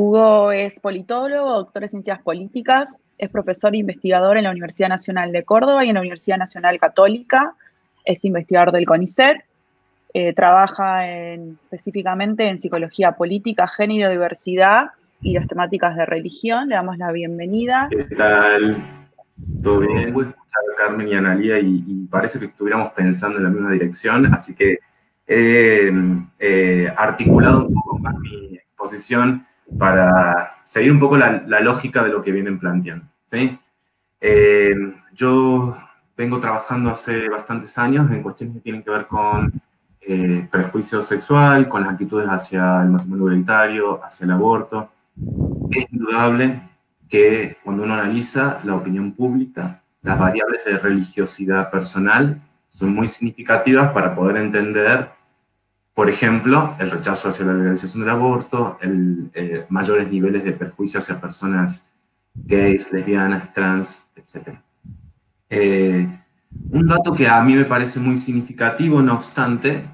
Hugo es politólogo, doctor en ciencias políticas, es profesor e investigador en la Universidad Nacional de Córdoba y en la Universidad Nacional Católica, es investigador del CONICET, trabaja específicamente en psicología política, género, diversidad y las temáticas de religión. Le damos la bienvenida. ¿Qué tal? ¿Todo bien? Pude escuchar a Carmen y a Analía y parece que estuviéramos pensando en la misma dirección, así que he articulado un poco más mi exposición para seguir un poco la lógica de lo que vienen planteando, ¿sí? Yo vengo trabajando hace bastantes años en cuestiones que tienen que ver con prejuicio sexual, con las actitudes hacia el matrimonio igualitario, hacia el aborto. Es indudable que cuando uno analiza la opinión pública, las variables de religiosidad personal son muy significativas para poder entender, por ejemplo, el rechazo hacia la legalización del aborto, mayores niveles de perjuicio hacia personas gays, lesbianas, trans, etc. Un dato que a mí me parece muy significativo, no obstante,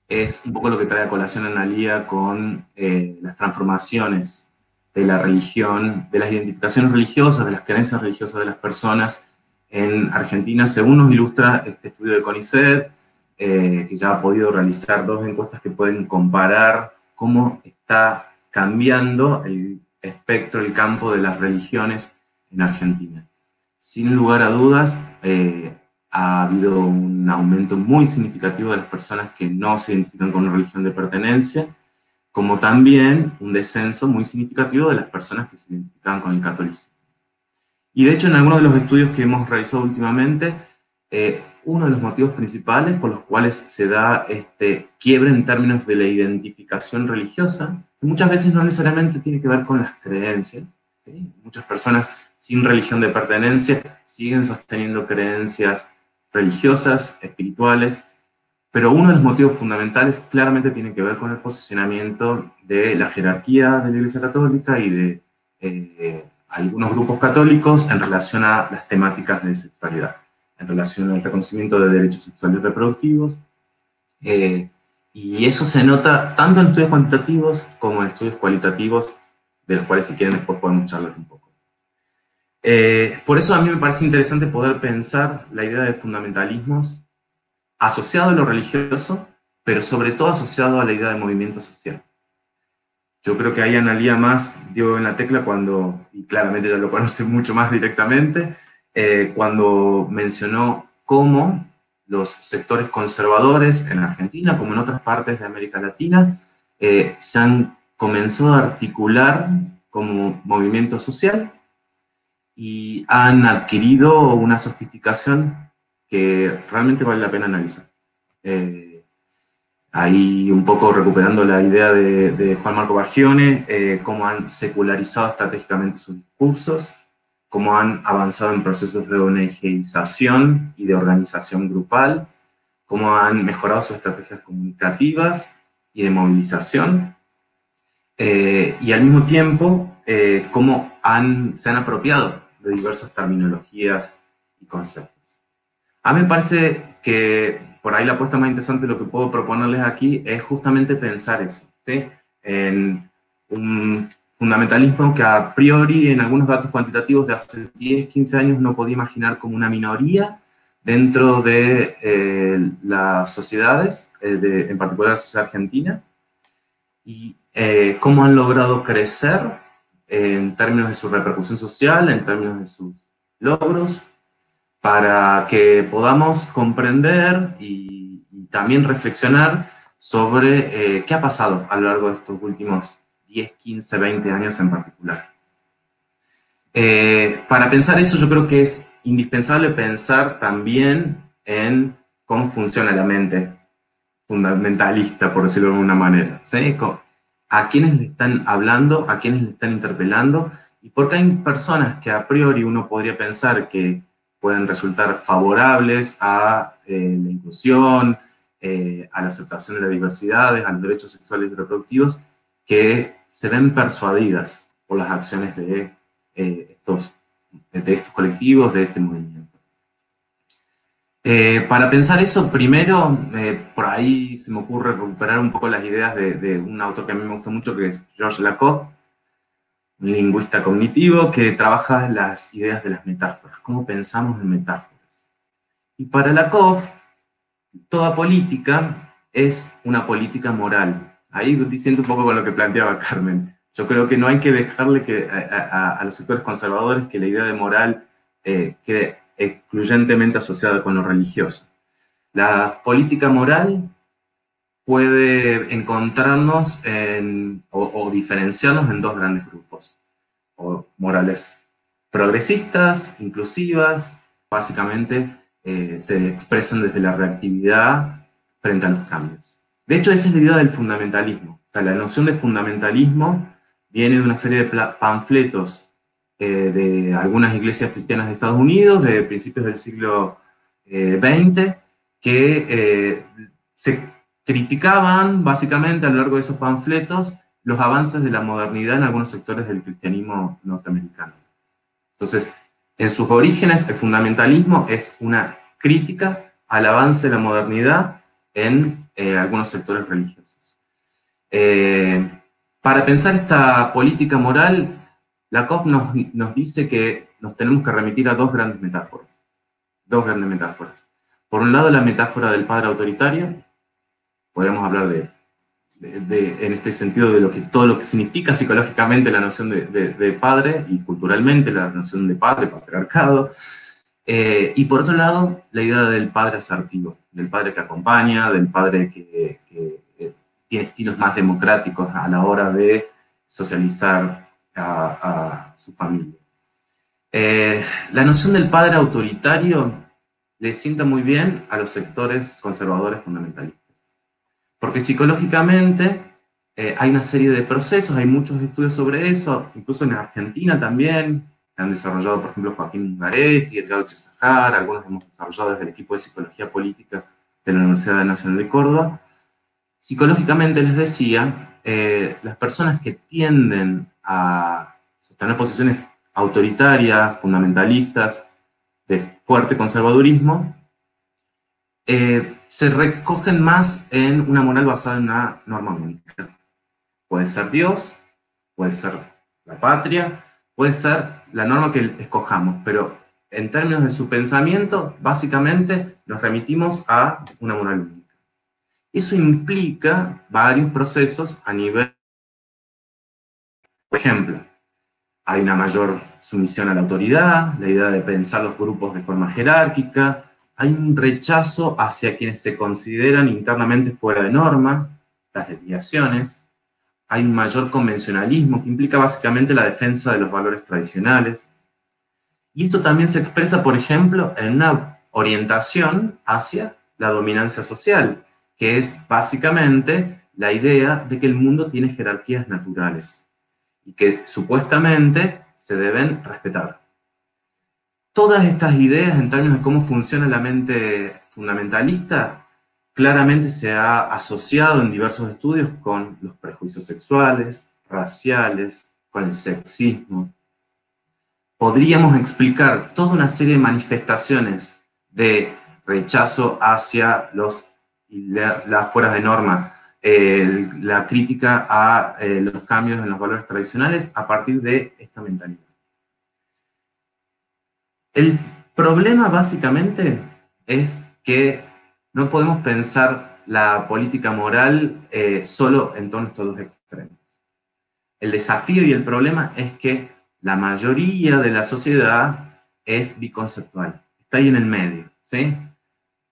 es un poco lo que trae a colación Analía con las transformaciones de la religión, de las identificaciones religiosas, de las creencias religiosas de las personas en Argentina, según nos ilustra este estudio de CONICET, que ya ha podido realizar 2 encuestas que pueden comparar cómo está cambiando el espectro, el campo de las religiones en Argentina. Sin lugar a dudas, ha habido un aumento muy significativo de las personas que no se identifican con una religión de pertenencia, como también un descenso muy significativo de las personas que se identificaban con el catolicismo. Y de hecho, en algunos de los estudios que hemos realizado últimamente, uno de los motivos principales por los cuales se da este quiebre en términos de la identificación religiosa, que muchas veces no necesariamente tiene que ver con las creencias, ¿sí? Muchas personas sin religión de pertenencia siguen sosteniendo creencias religiosas, espirituales, pero uno de los motivos fundamentales claramente tiene que ver con el posicionamiento de la jerarquía de la Iglesia Católica y de algunos grupos católicos en relación a las temáticas de sexualidad, en relación al reconocimiento de derechos sexuales y reproductivos. Y eso se nota tanto en estudios cuantitativos como en estudios cualitativos, de los cuales si quieren después podemos charlar un poco. Por eso a mí me parece interesante poder pensar la idea de fundamentalismos asociado a lo religioso, pero sobre todo asociado a la idea de movimiento social. Yo creo que ahí Analía más dio en la tecla cuando, y claramente ella lo conoce mucho más directamente, cuando mencionó cómo los sectores conservadores en Argentina, como en otras partes de América Latina, se han comenzado a articular como movimiento social y han adquirido una sofisticación que realmente vale la pena analizar. Ahí un poco recuperando la idea de Juan Marco Baglione, cómo han secularizado estratégicamente sus discursos, cómo han avanzado en procesos de ONGización y de organización grupal, cómo han mejorado sus estrategias comunicativas y de movilización, y al mismo tiempo cómo se han apropiado de diversas terminologías y conceptos. A mí me parece que por ahí la apuesta más interesante de lo que puedo proponerles aquí es justamente pensar eso, ¿sí? En un fundamentalismo que a priori en algunos datos cuantitativos de hace 10, 15 años no podía imaginar como una minoría dentro de las sociedades, en particular la sociedad argentina, y cómo han logrado crecer en términos de su repercusión social, en términos de sus logros, para que podamos comprender y también reflexionar sobre qué ha pasado a lo largo de estos últimos 10, 15, 20 años en particular. Para pensar eso yo creo que es indispensable pensar también en cómo funciona la mente fundamentalista, por decirlo de alguna manera, ¿sí? A quiénes le están hablando, a quiénes le están interpelando, y porque hay personas que a priori uno podría pensar que pueden resultar favorables a la inclusión, a la aceptación de las diversidades, a los derechos sexuales y reproductivos, que se ven persuadidas por las acciones de estos colectivos, de este movimiento. Para pensar eso, primero, por ahí se me ocurre recuperar un poco las ideas de un autor que a mí me gusta mucho, que es Georges Lakoff, un lingüista cognitivo que trabaja las ideas de las metáforas, cómo pensamos en metáforas. Y para Lakoff, toda política es una política moral. Ahí diciendo un poco con lo que planteaba Carmen. Yo creo que no hay que dejarle a los sectores conservadores que la idea de moral quede excluyentemente asociada con lo religioso. La política moral puede encontrarnos o diferenciarnos en dos grandes grupos. O morales progresistas, inclusivas, básicamente se expresan desde la reactividad frente a los cambios. De hecho, esa es la idea del fundamentalismo. O sea, la noción de fundamentalismo viene de una serie de panfletos de algunas iglesias cristianas de Estados Unidos, de principios del siglo XX, que se criticaban básicamente a lo largo de esos panfletos los avances de la modernidad en algunos sectores del cristianismo norteamericano. Entonces, en sus orígenes, el fundamentalismo es una crítica al avance de la modernidad en algunos sectores religiosos. Para pensar esta política moral, Lakoff nos dice que nos tenemos que remitir a dos grandes metáforas. Por un lado, la metáfora del padre autoritario. Podríamos hablar en este sentido de todo lo que significa psicológicamente la noción de padre y culturalmente la noción de padre, patriarcado. Y por otro lado, la idea del padre asertivo, del padre que acompaña, del padre que tiene estilos más democráticos a la hora de socializar a su familia. La noción del padre autoritario le sienta muy bien a los sectores conservadores fundamentalistas. Porque psicológicamente hay una serie de procesos, hay muchos estudios sobre eso, incluso en Argentina también, que han desarrollado, por ejemplo, Joaquín Ungaretti, Edgardo Chesajar, algunos hemos desarrollado desde el equipo de Psicología Política de la Universidad Nacional de Córdoba. Psicológicamente, les decía, las personas que tienden a sostener posiciones autoritarias, fundamentalistas, de fuerte conservadurismo, se recogen más en una moral basada en una norma única. Puede ser Dios, puede ser la patria, puede ser la norma que escojamos, pero en términos de su pensamiento, básicamente nos remitimos a una moral única. Eso implica varios procesos a nivel, por ejemplo, hay una mayor sumisión a la autoridad, la idea de pensar los grupos de forma jerárquica, hay un rechazo hacia quienes se consideran internamente fuera de norma, las desviaciones, hay un mayor convencionalismo que implica básicamente la defensa de los valores tradicionales. Y esto también se expresa, por ejemplo, en una orientación hacia la dominancia social, que es básicamente la idea de que el mundo tiene jerarquías naturales y que supuestamente se deben respetar. Todas estas ideas en términos de cómo funciona la mente fundamentalista claramente se ha asociado en diversos estudios con los prejuicios sexuales, raciales, con el sexismo. Podríamos explicar toda una serie de manifestaciones de rechazo hacia las fueras de norma, la crítica a los cambios en los valores tradicionales a partir de esta mentalidad. El problema básicamente es que no podemos pensar la política moral solo en torno a estos dos extremos. El desafío y el problema es que la mayoría de la sociedad es biconceptual, está ahí en el medio, ¿sí?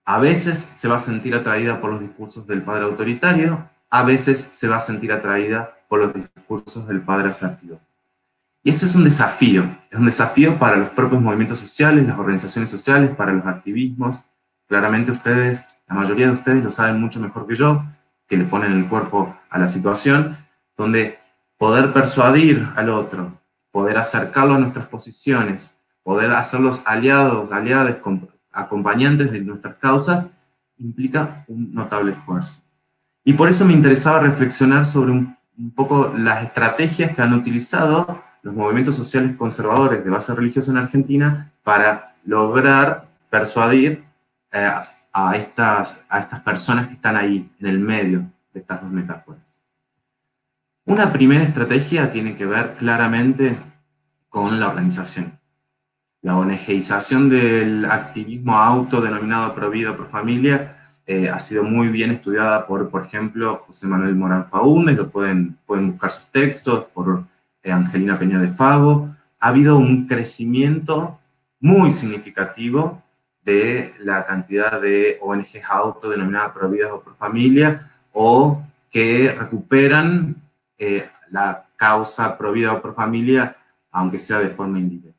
A veces se va a sentir atraída por los discursos del padre autoritario, a veces se va a sentir atraída por los discursos del padre asertivo. Y eso es un desafío para los propios movimientos sociales, las organizaciones sociales, para los activismos. Claramente ustedes, la mayoría de ustedes lo saben mucho mejor que yo, que le ponen el cuerpo a la situación, donde poder persuadir al otro, poder acercarlo a nuestras posiciones, poder hacerlos aliados, aliadas, acompañantes de nuestras causas, implica un notable esfuerzo. Y por eso me interesaba reflexionar sobre un poco las estrategias que han utilizado los movimientos sociales conservadores de base religiosa en Argentina para lograr persuadir a estas personas que están ahí, en el medio de estas dos metáforas. Una primera estrategia tiene que ver claramente con la organización. La ONGización del activismo autodenominado Pro Vida, Pro Familia ha sido muy bien estudiada por ejemplo, José Manuel Morán Faúndez, pueden buscar sus textos, por Angelina Peña de Fago. Ha habido un crecimiento muy significativo de la cantidad de ONGs autodenominadas Pro Vida o Pro Familia, o que recuperan la causa Pro Vida o Pro Familia, aunque sea de forma indirecta.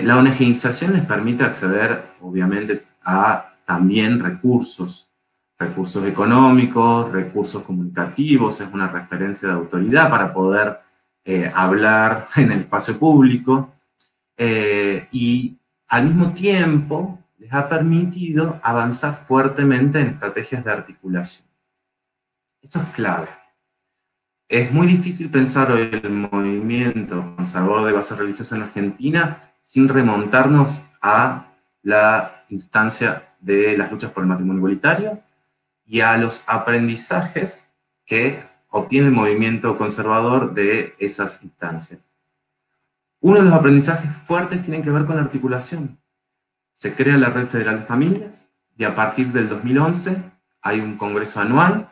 La ONGización les permite acceder, obviamente, a también recursos económicos, recursos comunicativos, es una referencia de autoridad para poder hablar en el espacio público, y al mismo tiempo les ha permitido avanzar fuertemente en estrategias de articulación. Esto es clave. Es muy difícil pensar hoy el movimiento conservador de base religiosa en Argentina sin remontarnos a la instancia de las luchas por el matrimonio igualitario y a los aprendizajes que obtiene el movimiento conservador de esas instancias. Uno de los aprendizajes fuertes tiene que ver con la articulación. Se crea la Red Federal de Familias y a partir del 2011 hay un congreso anual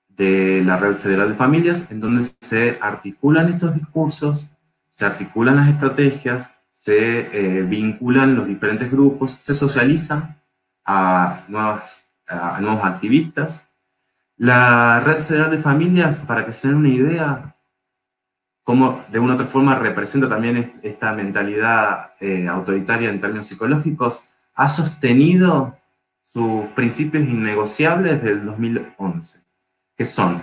de la Red Federal de Familias en donde se articulan estos discursos, se articulan las estrategias, se vinculan los diferentes grupos, se socializan a nuevos activistas. La Red Federal de Familias, para que se den una idea, como de una u otra forma representa también esta mentalidad autoritaria en términos psicológicos, ha sostenido sus principios innegociables del 2011, que son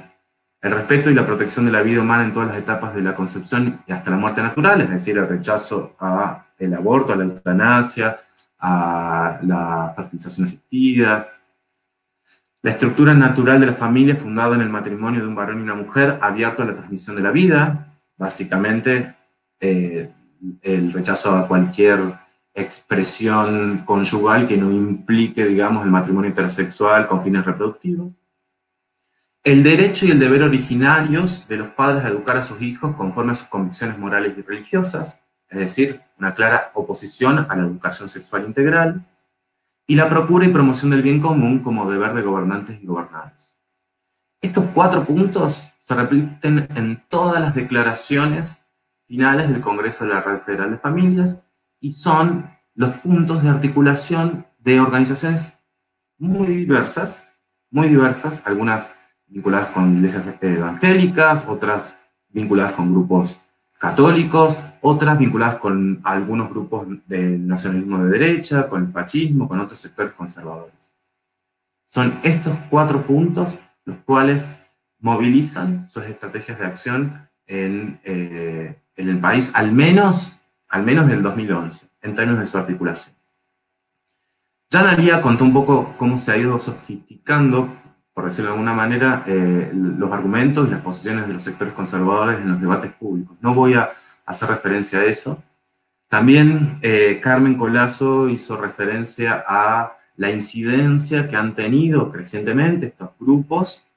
el respeto y la protección de la vida humana en todas las etapas de la concepción y hasta la muerte natural, es decir, el rechazo al aborto, a la eutanasia, a la fertilización asistida, la estructura natural de la familia fundada en el matrimonio de un varón y una mujer, abierto a la transmisión de la vida, básicamente el rechazo a cualquier expresión conyugal que no implique, digamos, el matrimonio heterosexual con fines reproductivos. El derecho y el deber originarios de los padres a educar a sus hijos conforme a sus convicciones morales y religiosas, es decir, una clara oposición a la educación sexual integral, y la procura y promoción del bien común como deber de gobernantes y gobernados. Estos 4 puntos se repiten en todas las declaraciones finales del Congreso de la Red Federal de Familias y son los puntos de articulación de organizaciones muy diversas, algunas vinculadas con iglesias evangélicas, otras vinculadas con grupos católicos, otras vinculadas con algunos grupos del nacionalismo de derecha, con el fascismo, con otros sectores conservadores. Son estos 4 puntos los cuales movilizan sus estrategias de acción en el país, al menos del 2011, en términos de su articulación. Ya Analía contó un poco cómo se ha ido sofisticando, por decirlo de alguna manera, los argumentos y las posiciones de los sectores conservadores en los debates públicos. No voy a hacer referencia a eso. También Carmen Colazo hizo referencia a la incidencia que han tenido crecientemente estos grupos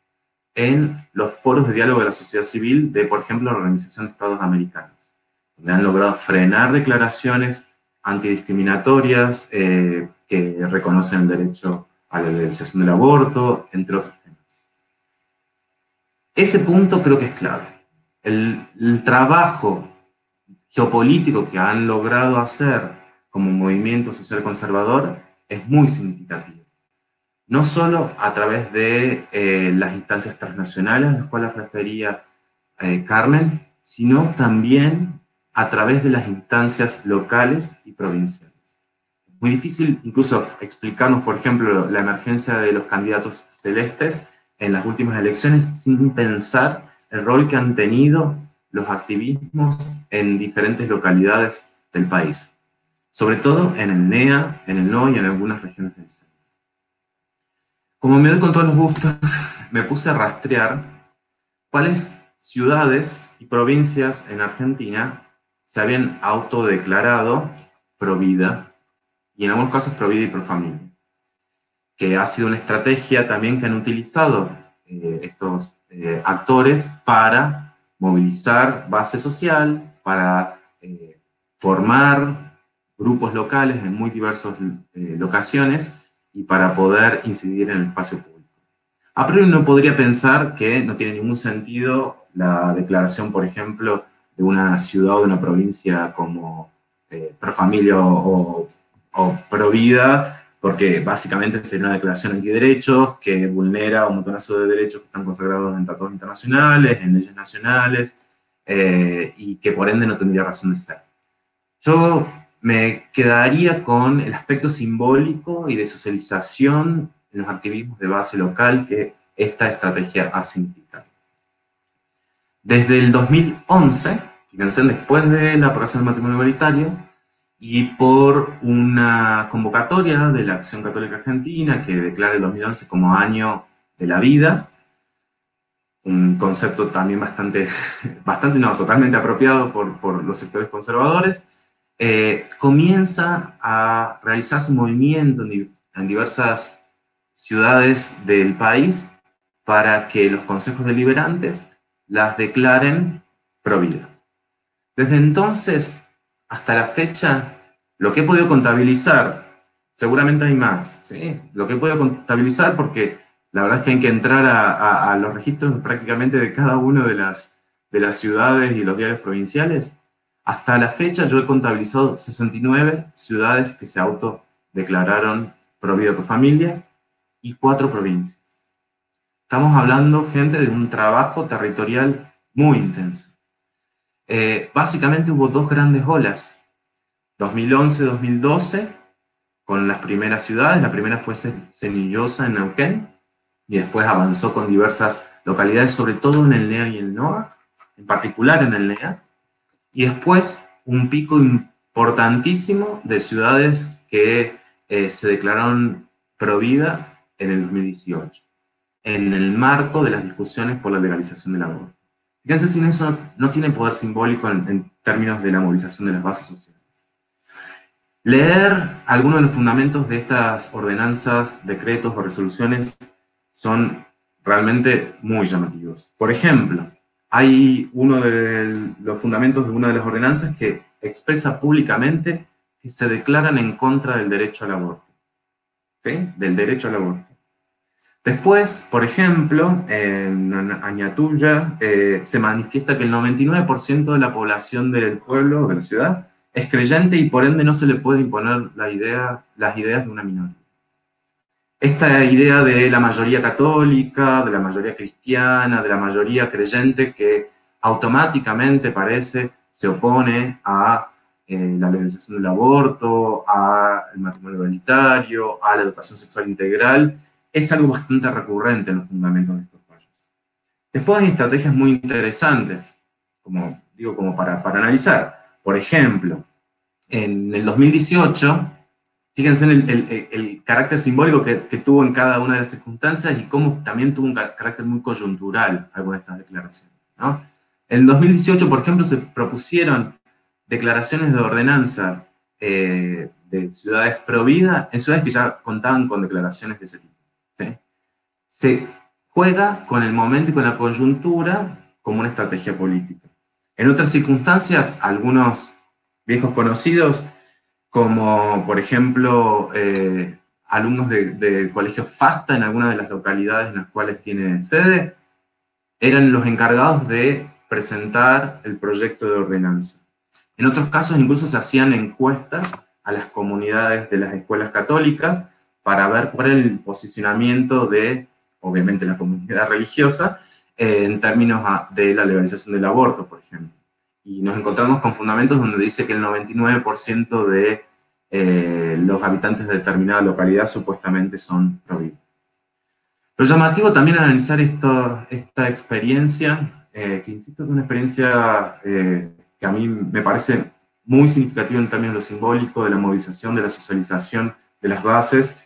en los foros de diálogo de la sociedad civil de, por ejemplo, la Organización de Estados Americanos, donde han logrado frenar declaraciones antidiscriminatorias que reconocen el derecho a la legalización del aborto, entre otros temas. Ese punto creo que es clave. El trabajo geopolítico que han logrado hacer como movimiento social conservador es muy significativo. No solo a través de las instancias transnacionales a las cuales refería Carmen, sino también a través de las instancias locales y provinciales. Es muy difícil incluso explicarnos, por ejemplo, la emergencia de los candidatos celestes en las últimas elecciones sin pensar el rol que han tenido los activismos en diferentes localidades del país, sobre todo en el NEA, en el NO y en algunas regiones del centro. Como me doy con todos los gustos, me puse a rastrear cuáles ciudades y provincias en Argentina se habían autodeclarado pro vida, y en algunos casos pro vida y pro familia, que ha sido una estrategia también que han utilizado estos actores para movilizar base social, para formar grupos locales en muy diversas locaciones y para poder incidir en el espacio público. A priori uno podría pensar que no tiene ningún sentido la declaración, por ejemplo, de una ciudad o de una provincia como pro familia o pro vida, porque básicamente sería una declaración antiderechos que vulnera un montonazo de derechos que están consagrados en tratados internacionales, en leyes nacionales, y que por ende no tendría razón de ser. Yo me quedaría con el aspecto simbólico y de socialización en los activismos de base local que esta estrategia ha significado. Desde el 2011, fíjense, después de la aprobación del matrimonio igualitario, y por una convocatoria de la Acción Católica Argentina que declara el 2011 como año de la vida, un concepto también totalmente apropiado por los sectores conservadores, comienza a realizarse un movimiento en diversas ciudades del país para que los consejos deliberantes las declaren pro vida. Desde entonces hasta la fecha, lo que he podido contabilizar, seguramente hay más, ¿sí? Lo que he podido contabilizar, porque la verdad es que hay que entrar a los registros prácticamente de cada una de las ciudades y los diarios provinciales. Hasta la fecha yo he contabilizado 69 ciudades que se autodeclararon pro vida por familia y 4 provincias. Estamos hablando, gente, de un trabajo territorial muy intenso. Básicamente hubo 2 grandes olas, 2011-2012, con las primeras ciudades. La primera fue Cenillosa en Neuquén, y después avanzó con diversas localidades, sobre todo en el NEA y el NOA, en particular en el NEA, y después un pico importantísimo de ciudades que se declararon pro vida en el 2018, en el marco de las discusiones por la legalización del aborto. Fíjense si eso no tiene poder simbólico en términos de la movilización de las bases sociales. Leer algunos de los fundamentos de estas ordenanzas, decretos o resoluciones son realmente muy llamativos. Por ejemplo, hay uno de los fundamentos de una de las ordenanzas que expresa públicamente que se declaran en contra del derecho al aborto. ¿Sí? Del derecho al aborto. Después, por ejemplo, en Añatuya se manifiesta que el 99% de la población del pueblo, de la ciudad, es creyente y por ende no se le puede imponer las ideas de una minoría. Esta idea de la mayoría católica, de la mayoría cristiana, de la mayoría creyente que automáticamente parece se opone a la legalización del aborto, al matrimonio igualitario, a la educación sexual integral, es algo bastante recurrente en los fundamentos de estos fallos. Después hay estrategias muy interesantes, como para analizar. Por ejemplo, en el 2018, fíjense en el carácter simbólico que tuvo en cada una de las circunstancias y cómo también tuvo un carácter muy coyuntural algunas de estas declaraciones, ¿no? En 2018, por ejemplo, se propusieron declaraciones de ordenanza de ciudades pro vida en ciudades que ya contaban con declaraciones de ese tipo, ¿sí? Se juega con el momento y con la coyuntura como una estrategia política. En otras circunstancias, algunos viejos conocidos, como por ejemplo alumnos de colegios FASTA en algunas de las localidades en las cuales tiene sede, eran los encargados de presentar el proyecto de ordenanza. En otros casos incluso se hacían encuestas a las comunidades de las escuelas católicas para ver cuál era el posicionamiento de, obviamente, la comunidad religiosa en términos de la legalización del aborto, por ejemplo. Y nos encontramos con fundamentos donde dice que el 99% de los habitantes de determinada localidad supuestamente son pro vida. Lo llamativo también analizar esta experiencia, que insisto que es una experiencia que a mí me parece muy significativa en términos de lo simbólico, de la movilización, de la socialización de las bases,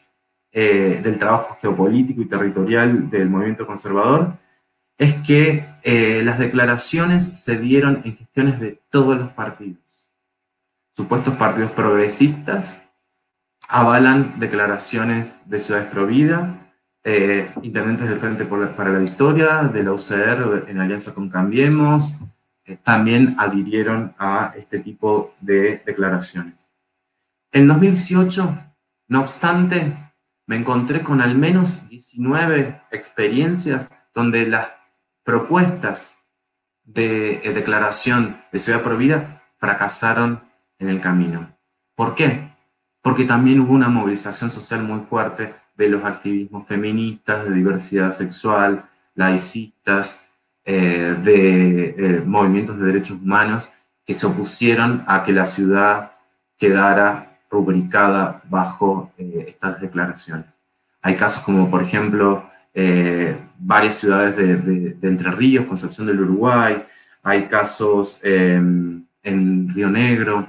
del trabajo geopolítico y territorial del movimiento conservador, es que las declaraciones se dieron en gestiones de todos los partidos. Supuestos partidos progresistas avalan declaraciones de ciudades pro vida, intendentes del Frente para la Victoria, de la UCR en alianza con Cambiemos, también adhirieron a este tipo de declaraciones. En 2018, no obstante, me encontré con al menos 19 experiencias donde las propuestas de declaración de Ciudad Provida fracasaron en el camino. ¿Por qué? Porque también hubo una movilización social muy fuerte de los activismos feministas, de diversidad sexual, laicistas, de movimientos de derechos humanos que se opusieron a que la ciudad quedara rubricada bajo estas declaraciones. Hay casos como, por ejemplo, varias ciudades de Entre Ríos, Concepción del Uruguay, hay casos en Río Negro,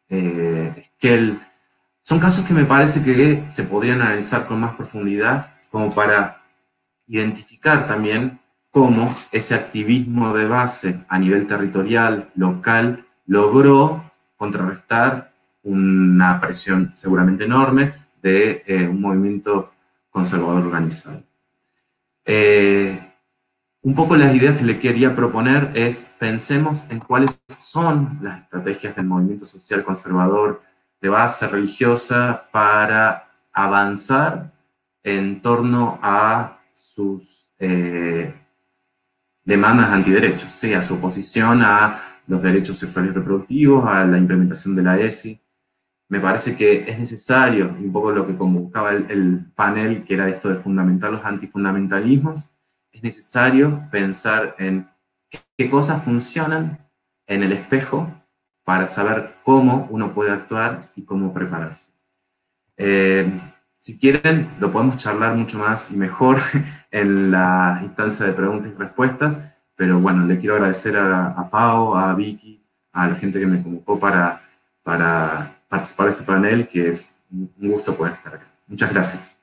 Esquel. Son casos que me parece que se podrían analizar con más profundidad como para identificar también cómo ese activismo de base a nivel territorial, local, logró contrarrestar una presión seguramente enorme de un movimiento conservador organizado. Un poco las ideas que le quería proponer es pensemos en cuáles son las estrategias del movimiento social conservador de base religiosa para avanzar en torno a sus demandas antiderechos, ¿sí? A su oposición a los derechos sexuales y reproductivos, a la implementación de la ESI. Me parece que es necesario, un poco lo que convocaba el panel, que era esto de fundamentar los antifundamentalismos, es necesario pensar en qué cosas funcionan en el espejo para saber cómo uno puede actuar y cómo prepararse. Si quieren, lo podemos charlar mucho más y mejor en la instancia de preguntas y respuestas, pero bueno, le quiero agradecer a Pau, a Vicky, a la gente que me convocó para participar de este panel, que es un gusto poder estar acá. Muchas gracias.